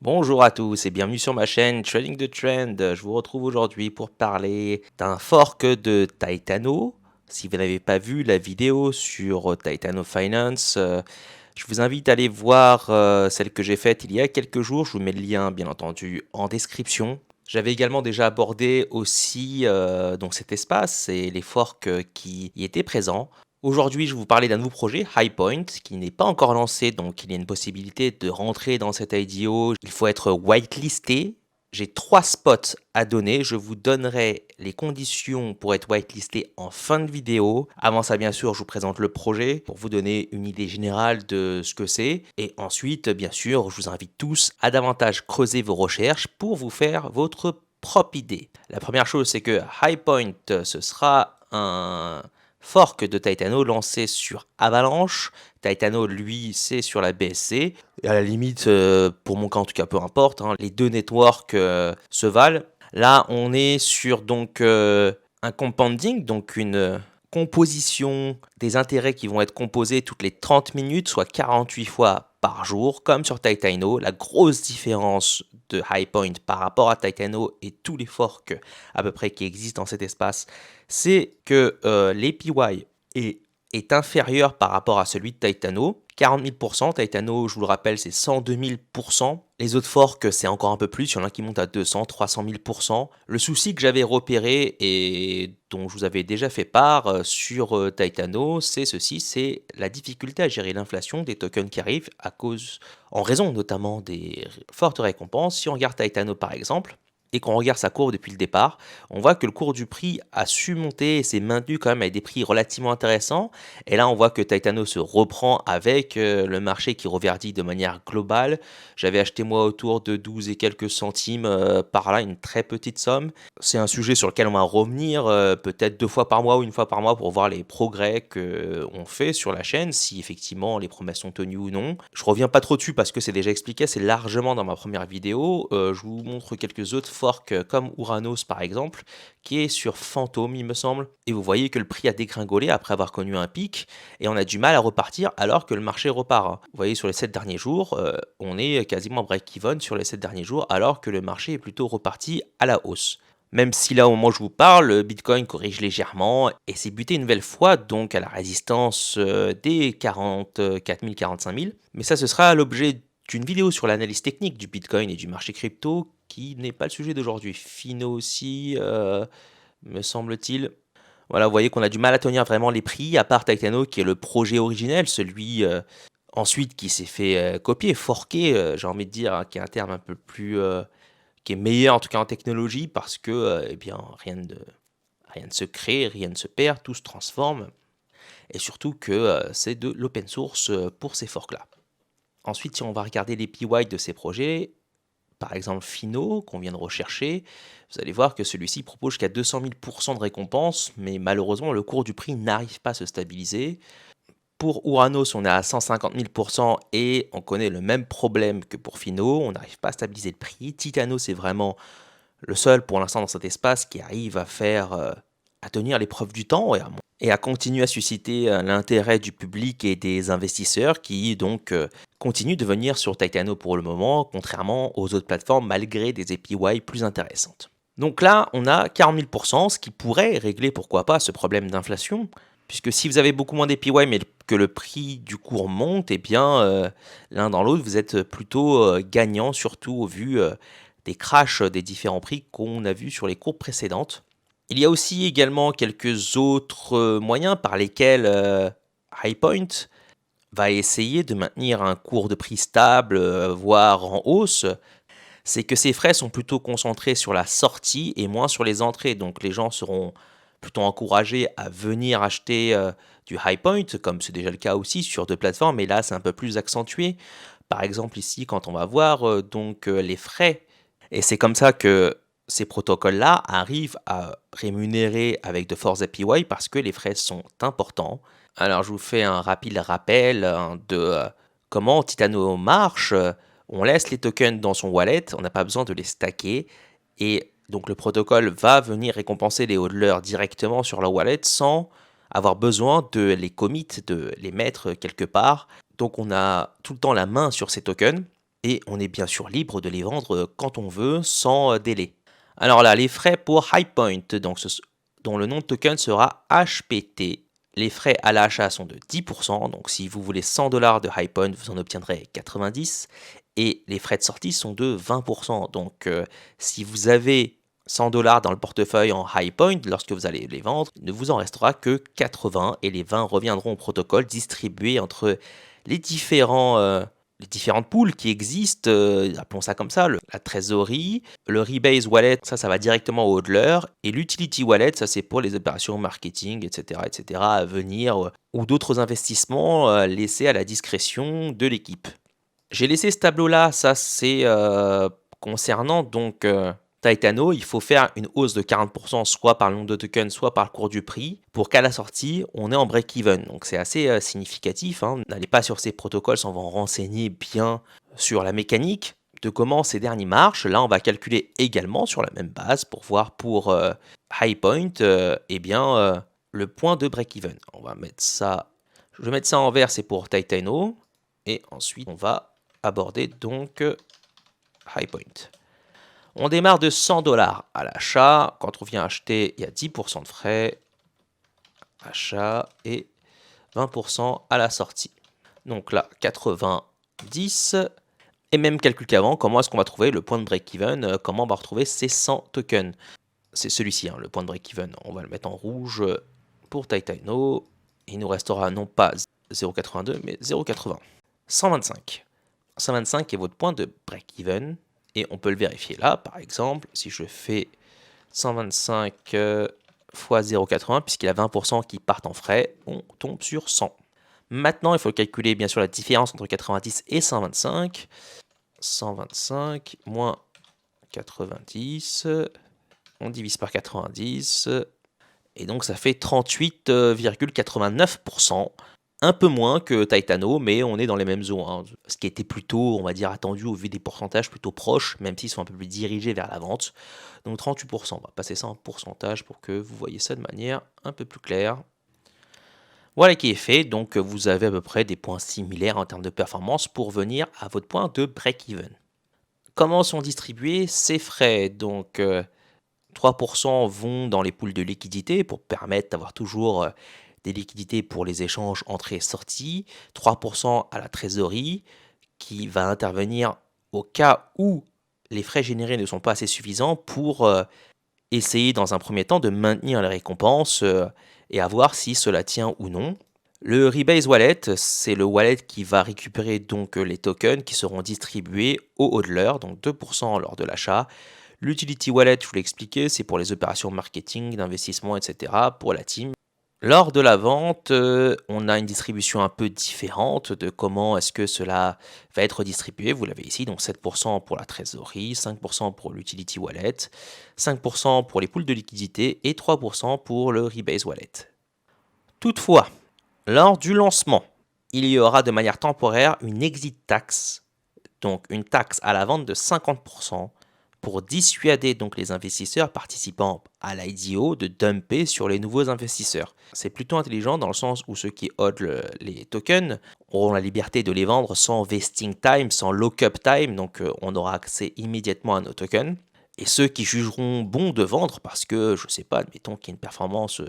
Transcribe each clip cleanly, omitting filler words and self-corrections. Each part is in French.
Bonjour à tous et bienvenue sur ma chaîne Trading the Trend. Je vous retrouve aujourd'hui pour parler d'un fork de Titano. Si vous n'avez pas vu la vidéo sur Titano Finance, je vous invite à aller voir celle que j'ai faite il y a quelques jours. Je vous mets le lien bien entendu en description. J'avais également déjà abordé aussi donc cet espace et les forks qui y étaient présents. Aujourd'hui, je vais vous parler d'un nouveau projet, Highpoint, qui n'est pas encore lancé, donc il y a une possibilité de rentrer dans cet IDO. Il faut être whitelisté. J'ai 3 spots à donner. Je vous donnerai les conditions pour être whitelisté en fin de vidéo. Avant ça, bien sûr, je vous présente le projet pour vous donner une idée générale de ce que c'est. Et ensuite, bien sûr, je vous invite tous à davantage creuser vos recherches pour vous faire votre propre idée. La première chose, c'est que Highpoint, ce sera un fork de Titano lancé sur Avalanche. Titano, lui, c'est sur la BSC. Et à la limite, pour mon cas en tout cas, peu importe, hein, les deux networks se valent. Là, on est sur donc un compounding, donc une composition des intérêts qui vont être composés toutes les 30 minutes, soit 48 fois par jour, comme sur Titano. La grosse différence de Highpoint par rapport à Titano et tous les forks à peu près qui existent dans cet espace, c'est que l'APY est inférieur par rapport à celui de Titano. 40 000%, Titano, je vous le rappelle, c'est 102 000%. Les autres forks, c'est encore un peu plus, il y en a qui montent à 200, 300 000%. Le souci que j'avais repéré et dont je vous avais déjà fait part sur Titano, c'est ceci, c'est la difficulté à gérer l'inflation des tokens qui arrivent en raison notamment des fortes récompenses. Si on regarde Titano par exemple, et qu'on regarde sa courbe depuis le départ, on voit que le cours du prix a su monter et s'est maintenu quand même avec des prix relativement intéressants. Et là, on voit que Titano se reprend avec le marché qui reverdit de manière globale. J'avais acheté moi autour de 12 et quelques centimes par là, une très petite somme. C'est un sujet sur lequel on va revenir peut-être 2 fois par mois ou 1 fois par mois pour voir les progrès qu'on fait sur la chaîne, si effectivement les promesses sont tenues ou non. Je reviens pas trop dessus parce que c'est déjà expliqué, c'est largement dans ma première vidéo. Je vous montre quelques autres forks comme Uranos par exemple, qui est sur Phantom il me semble. Et vous voyez que le prix a dégringolé après avoir connu un pic et on a du mal à repartir alors que le marché repart. Vous voyez sur les 7 derniers jours, on est quasiment break-even sur les 7 derniers jours alors que le marché est plutôt reparti à la hausse. Même si là au moment où je vous parle, le Bitcoin corrige légèrement et s'est buté une nouvelle fois donc à la résistance des 44 000, 45 000. Mais ça ce sera l'objet d'une vidéo sur l'analyse technique du Bitcoin et du marché crypto qui n'est pas le sujet d'aujourd'hui. Fino aussi, me semble-t-il. Voilà, vous voyez qu'on a du mal à tenir vraiment les prix, à part Titano qui est le projet originel, celui ensuite qui s'est fait copier, forquer, j'ai envie de dire, hein, qui est un terme un peu plus qui est meilleur en tout cas en technologie parce que eh bien, rien ne se crée, rien ne se perd, tout se transforme. Et surtout que c'est de l'open source pour ces forks-là. Ensuite, si on va regarder les PY de ces projets, par exemple Fino, qu'on vient de rechercher, vous allez voir que celui-ci propose jusqu'à 200 000% de récompense, mais malheureusement, le cours du prix n'arrive pas à se stabiliser. Pour Uranos, on est à 150 000% et on connaît le même problème que pour Fino, on n'arrive pas à stabiliser le prix. Titano, c'est vraiment le seul pour l'instant dans cet espace qui arrive à tenir l'épreuve du temps et à continuer à susciter l'intérêt du public et des investisseurs qui donc continuent de venir sur Titano pour le moment, contrairement aux autres plateformes malgré des APY plus intéressantes. Donc là, on a 40 000%, ce qui pourrait régler, pourquoi pas, ce problème d'inflation, puisque si vous avez beaucoup moins d'APY mais que le prix du cours monte, eh bien, l'un dans l'autre, vous êtes plutôt gagnant, surtout au vu des crashs des différents prix qu'on a vus sur les courbes précédentes. Il y a aussi également quelques autres moyens par lesquels Highpoint va essayer de maintenir un cours de prix stable, voire en hausse. C'est que ces frais sont plutôt concentrés sur la sortie et moins sur les entrées. Donc les gens seront plutôt encouragés à venir acheter du Highpoint, comme c'est déjà le cas aussi sur d'autres plateformes, mais là c'est un peu plus accentué. Par exemple ici, quand on va voir les frais, et c'est comme ça que ces protocoles-là arrivent à rémunérer avec de forts APY parce que les frais sont importants. Alors je vous fais un rapide rappel de comment Titano marche. On laisse les tokens dans son wallet, on n'a pas besoin de les stacker et donc le protocole va venir récompenser les hodlers directement sur leur wallet sans avoir besoin de les commit, de les mettre quelque part. Donc on a tout le temps la main sur ces tokens. et on est bien sûr libre de les vendre quand on veut, sans délai. Alors là, les frais pour HighPoint, donc dont le nom de token sera HPT. Les frais à l'achat sont de 10%, donc si vous voulez 100 $ de HighPoint, vous en obtiendrez 90. Et les frais de sortie sont de 20%. Donc si vous avez 100 $ dans le portefeuille en HighPoint, lorsque vous allez les vendre, il ne vous en restera que 80 et les 20 reviendront au protocole distribués entre les différentes pools qui existent, appelons ça comme ça, la trésorerie, le Rebase Wallet, ça va directement au hodler, et l'Utility Wallet, ça c'est pour les opérations marketing, etc. à venir, ou d'autres investissements laissés à la discrétion de l'équipe. J'ai laissé ce tableau-là, ça c'est concernant donc Titano, il faut faire une hausse de 40% soit par le nombre de tokens, soit par le cours du prix, pour qu'à la sortie, on est en break-even. Donc c'est assez significatif, hein. N'allez pas sur ces protocoles sans vous renseigner bien sur la mécanique de comment ces derniers marchent. Là, on va calculer également sur la même base pour voir pour HighPoint, le point de break-even. On va mettre ça, je vais mettre ça en vert, c'est pour Titano, et ensuite on va aborder donc HighPoint. On démarre de 100 $ à l'achat. Quand on vient acheter, il y a 10% de frais. Achat et 20% à la sortie. Donc là, 90. Et même calcul qu'avant, comment est-ce qu'on va trouver le point de break-even? Comment on va retrouver ces 100 tokens? C'est celui-ci, hein, le point de break-even. On va le mettre en rouge pour Titano. Il nous restera non pas 0,82, mais 0,80. 125. 125 est votre point de break-even. Et on peut le vérifier là, par exemple, si je fais 125 fois 0,80, puisqu'il y a 20% qui partent en frais, on tombe sur 100. Maintenant, il faut calculer bien sûr la différence entre 90 et 125. 125 moins 90, on divise par 90, et donc ça fait 38,89%. Un peu moins que Titano, mais on est dans les mêmes eaux, hein. Ce qui était plutôt, on va dire, attendu au vu des pourcentages plutôt proches, même s'ils sont un peu plus dirigés vers la vente. Donc 38%, on va passer ça en pourcentage pour que vous voyez ça de manière un peu plus claire. Voilà qui est fait, donc vous avez à peu près des points similaires en termes de performance pour venir à votre point de break-even. Comment sont distribués ces frais? Donc 3% vont dans les pools de liquidité pour permettre d'avoir toujours des liquidités pour les échanges entrées-sorties, 3% à la trésorerie qui va intervenir au cas où les frais générés ne sont pas assez suffisants pour essayer dans un premier temps de maintenir les récompenses et à voir si cela tient ou non. Le Rebase Wallet, c'est le wallet qui va récupérer donc les tokens qui seront distribués au hodler, donc 2% lors de l'achat. L'Utility Wallet, je vous l'ai expliqué, c'est pour les opérations marketing, d'investissement, etc. pour la team. Lors de la vente, on a une distribution un peu différente de comment est-ce que cela va être distribué. Vous l'avez ici, donc 7% pour la trésorerie, 5% pour l'Utility Wallet, 5% pour les pools de liquidité et 3% pour le Rebase Wallet. Toutefois, lors du lancement, il y aura de manière temporaire une exit tax, donc une taxe à la vente de 50%, pour dissuader donc les investisseurs participant à l'IDO de dumper sur les nouveaux investisseurs. C'est plutôt intelligent dans le sens où ceux qui hodlent les tokens auront la liberté de les vendre sans vesting time, sans lock-up time, donc on aura accès immédiatement à nos tokens. Et ceux qui jugeront bon de vendre parce que, je sais pas, admettons qu'il y a une performance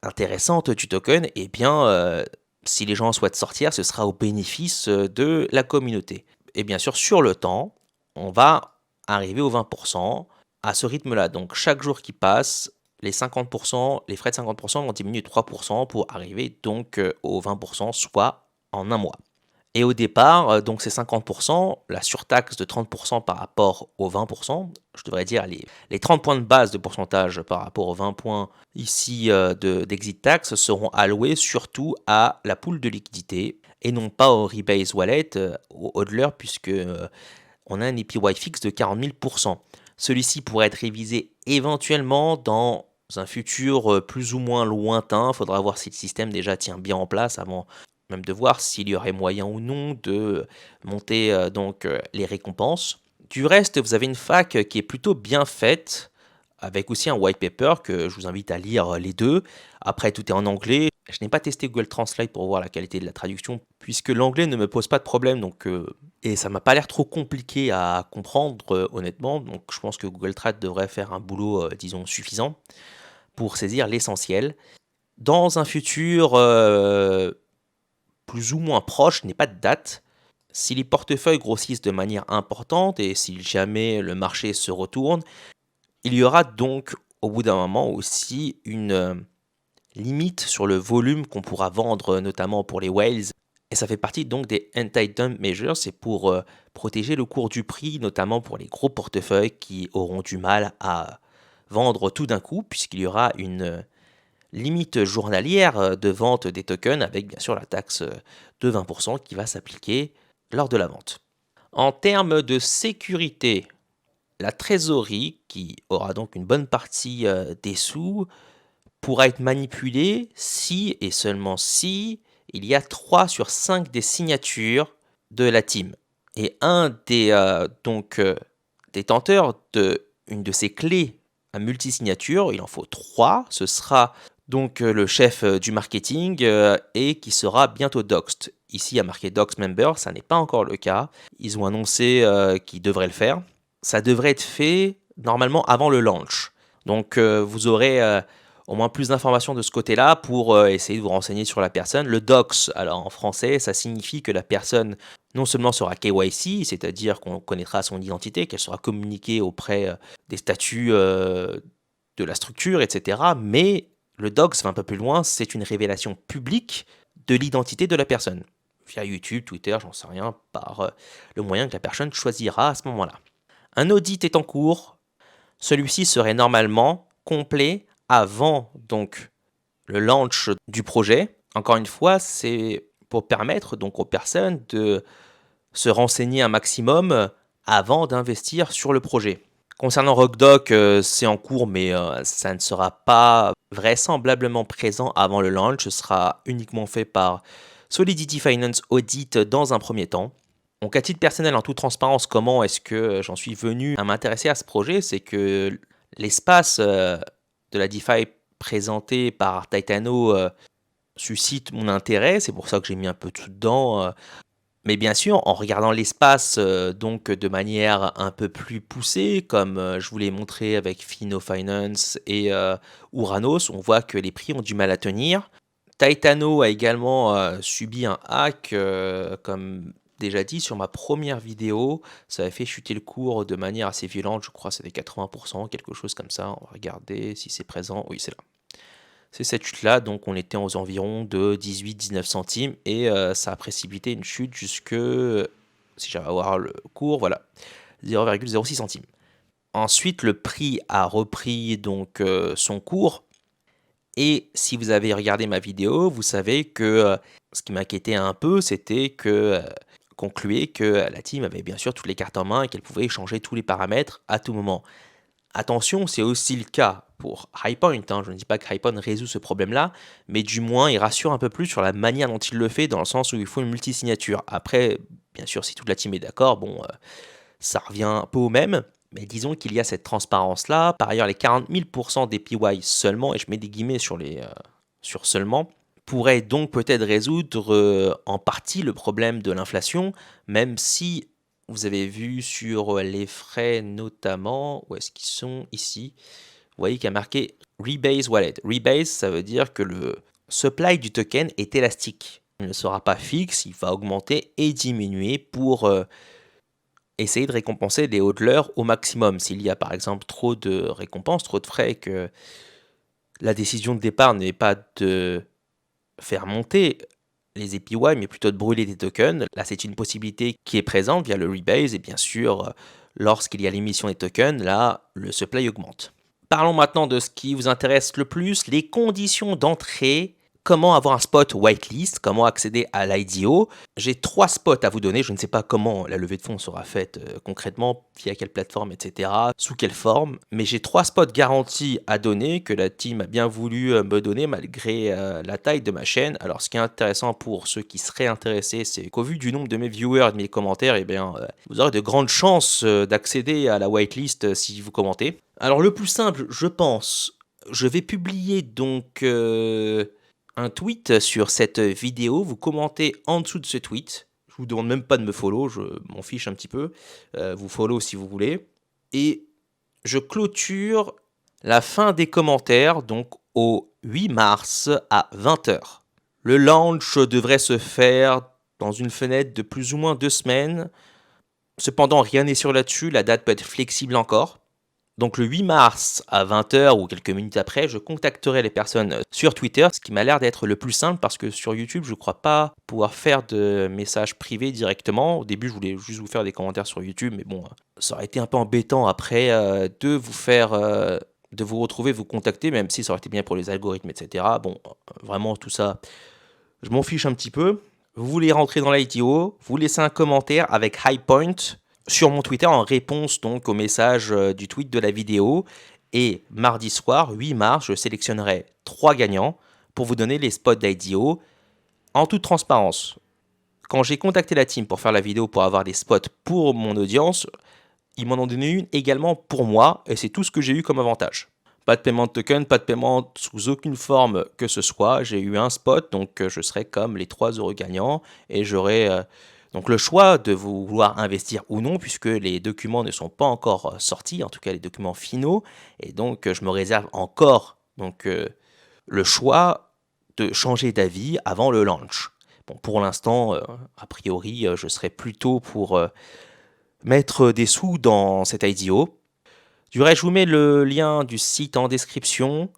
intéressante du token, eh bien, si les gens souhaitent sortir, ce sera au bénéfice de la communauté. Et bien sûr, sur le temps, on va arriver aux 20% à ce rythme-là. Donc chaque jour qui passe, les 50%, les frais de 50% vont diminuer de 3% pour arriver donc aux 20%, soit en un mois. Et au départ, donc ces 50%, la surtaxe de 30% par rapport aux 20%, je devrais dire les 30 points de base de pourcentage par rapport aux 20 points ici d'exit tax seront alloués surtout à la pool de liquidité et non pas au Rebase Wallet, au hodler, puisque on a un APY fixe de 40 000%. Celui-ci pourrait être révisé éventuellement dans un futur plus ou moins lointain. Il faudra voir si le système déjà tient bien en place avant même de voir s'il y aurait moyen ou non de monter les récompenses. Du reste, vous avez une fac qui est plutôt bien faite, avec aussi un white paper que je vous invite à lire les deux. Après, tout est en anglais. Je n'ai pas testé Google Translate pour voir la qualité de la traduction, puisque l'anglais ne me pose pas de problème, donc Et ça m'a pas l'air trop compliqué à comprendre, honnêtement, donc je pense que Google Trad devrait faire un boulot, disons suffisant pour saisir l'essentiel. Dans un futur, plus ou moins proche, je n'ai pas de date, si les portefeuilles grossissent de manière importante et si jamais le marché se retourne, il y aura donc au bout d'un moment aussi une, limite sur le volume qu'on pourra vendre, notamment pour les whales. Et ça fait partie donc des anti-dump measures, c'est pour protéger le cours du prix, notamment pour les gros portefeuilles qui auront du mal à vendre tout d'un coup, puisqu'il y aura une limite journalière de vente des tokens, avec bien sûr la taxe de 20% qui va s'appliquer lors de la vente. En termes de sécurité, la trésorerie, qui aura donc une bonne partie des sous, pourra être manipulée si et seulement si il y a 3 sur 5 des signatures de la team. Et un des détenteurs d'une de ces clés à multisignature, il en faut 3, ce sera donc le chef du marketing et qui sera bientôt doxed. Ici, il y a marqué Dox Member, ça n'est pas encore le cas. Ils ont annoncé qu'ils devraient le faire. Ça devrait être fait normalement avant le launch. Donc vous aurez au moins plus d'informations de ce côté-là pour essayer de vous renseigner sur la personne. Le dox, alors en français, ça signifie que la personne non seulement sera KYC, c'est-à-dire qu'on connaîtra son identité, qu'elle sera communiquée auprès des statuts de la structure, etc. Mais le dox va un peu plus loin, c'est une révélation publique de l'identité de la personne, via YouTube, Twitter, j'en sais rien, par le moyen que la personne choisira à ce moment-là. Un audit est en cours, celui-ci serait normalement complet avant donc le launch du projet. Encore une fois, c'est pour permettre donc aux personnes de se renseigner un maximum avant d'investir sur le projet. Concernant RockDoc, c'est en cours, mais ça ne sera pas vraisemblablement présent avant le launch. Ce sera uniquement fait par Solidity Finance Audit dans un premier temps. Donc à titre personnel, en toute transparence, comment est-ce que j'en suis venu à m'intéresser à ce projet? C'est que l'espace de la DeFi présenté par Titano suscite mon intérêt, c'est pour ça que j'ai mis un peu tout dedans. Mais bien sûr, en regardant l'espace donc de manière un peu plus poussée, comme je vous l'ai montré avec Fino Finance et Uranus, on voit que les prix ont du mal à tenir. Titano a également subi un hack, comme déjà dit sur ma première vidéo. Ça avait fait chuter le cours de manière assez violente, je crois que c'était 80%, quelque chose comme ça. On va regarder si c'est présent. Oui, c'est là. C'est cette chute-là, donc on était aux environs de 18-19 centimes et ça a précipité une chute jusque, si j'arrive à voir le cours, voilà, 0,06 centimes. Ensuite, le prix a repris donc son cours. Et si vous avez regardé ma vidéo, vous savez que ce qui m'inquiétait un peu, c'était que concluait que la team avait bien sûr toutes les cartes en main et qu'elle pouvait changer tous les paramètres à tout moment. Attention, c'est aussi le cas pour Highpoint, hein. Je ne dis pas que Highpoint résout ce problème-là, mais du moins il rassure un peu plus sur la manière dont il le fait, dans le sens où il faut une multisignature. Après, bien sûr, si toute la team est d'accord, bon, ça revient un peu au même, mais disons qu'il y a cette transparence-là. Par ailleurs, les 40 000% des PY seulement, et je mets des guillemets sur les sur seulement, pourraient donc peut-être résoudre en partie le problème de l'inflation, même si vous avez vu sur les frais notamment, où est-ce qu'ils sont ici, vous voyez qu'il y a marqué Rebase Wallet. Rebase, ça veut dire que le supply du token est élastique. Il ne sera pas fixe, il va augmenter et diminuer pour essayer de récompenser les hodlers au maximum. S'il y a par exemple trop de récompenses, trop de frais, et que la décision de départ n'est pas de faire monter les APY, mais plutôt de brûler des tokens. Là, c'est une possibilité qui est présente via le rebase, et bien sûr, lorsqu'il y a l'émission des tokens, là, le supply augmente. Parlons maintenant de ce qui vous intéresse le plus, les conditions d'entrée. Comment avoir un spot whitelist, comment accéder à l'IDO. J'ai 3 spots à vous donner, je ne sais pas comment la levée de fonds sera faite concrètement, via quelle plateforme, etc., sous quelle forme, mais j'ai 3 spots garantis à donner, que la team a bien voulu me donner malgré la taille de ma chaîne. Alors ce qui est intéressant pour ceux qui seraient intéressés, c'est qu'au vu du nombre de mes viewers et de mes commentaires, eh bien, vous aurez de grandes chances d'accéder à la whitelist si vous commentez. Alors le plus simple, je pense, je vais publier donc un tweet sur cette vidéo, vous commentez en dessous de ce tweet, Je vous demande même pas de me follow, je m'en fiche un petit peu. Vous follow si vous voulez. Et je clôture la fin des commentaires, donc au 8 mars à 20 h. Le launch devrait se faire dans une fenêtre de plus ou moins 2 semaines. Cependant, rien n'est sûr là-dessus, la date peut être flexible encore. Donc le 8 mars à 20 h ou quelques minutes après, je contacterai les personnes sur Twitter, ce qui m'a l'air d'être le plus simple parce que sur YouTube, je ne crois pas pouvoir faire de messages privés directement. Au début, je voulais juste vous faire des commentaires sur YouTube, mais bon, ça aurait été un peu embêtant après de vous faire, de vous retrouver, vous contacter, même si ça aurait été bien pour les algorithmes, etc. Bon, vraiment tout ça, je m'en fiche un petit peu. Vous voulez rentrer dans l'ITO, vous laissez un commentaire avec High Point sur mon Twitter en réponse donc au message du tweet de la vidéo. Et mardi soir, 8 mars, je sélectionnerai 3 gagnants pour vous donner les spots d'IDO en toute transparence. Quand j'ai contacté la team pour faire la vidéo pour avoir des spots pour mon audience, ils m'en ont donné une également pour moi et c'est tout ce que j'ai eu comme avantage. Pas de paiement de token, pas de paiement sous aucune forme que ce soit. J'ai eu un spot, donc je serai comme les 3 heureux gagnants et j'aurai donc le choix de vouloir investir ou non, puisque les documents ne sont pas encore sortis, en tout cas les documents finaux, et donc je me réserve encore donc, le choix de changer d'avis avant le launch. Bon, pour l'instant, a priori, je serai plutôt pour mettre des sous dans cet IDO. Du reste, je vous mets le lien du site en description.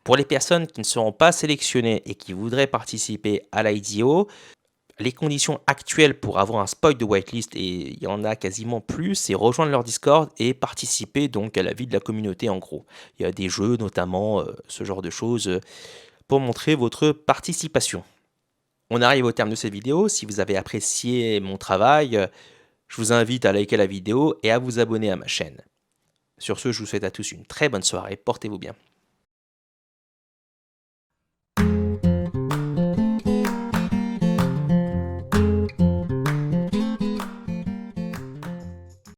Pour les personnes qui ne seront pas sélectionnées et qui voudraient participer à l'IDO, les conditions actuelles pour avoir un spoil de whitelist, et il y en a quasiment plus, c'est rejoindre leur Discord et participer donc à la vie de la communauté en gros. Il y a des jeux notamment, ce genre de choses, pour montrer votre participation. On arrive au terme de cette vidéo. Si vous avez apprécié mon travail, je vous invite à liker la vidéo et à vous abonner à ma chaîne. Sur ce, je vous souhaite à tous une très bonne soirée, portez-vous bien.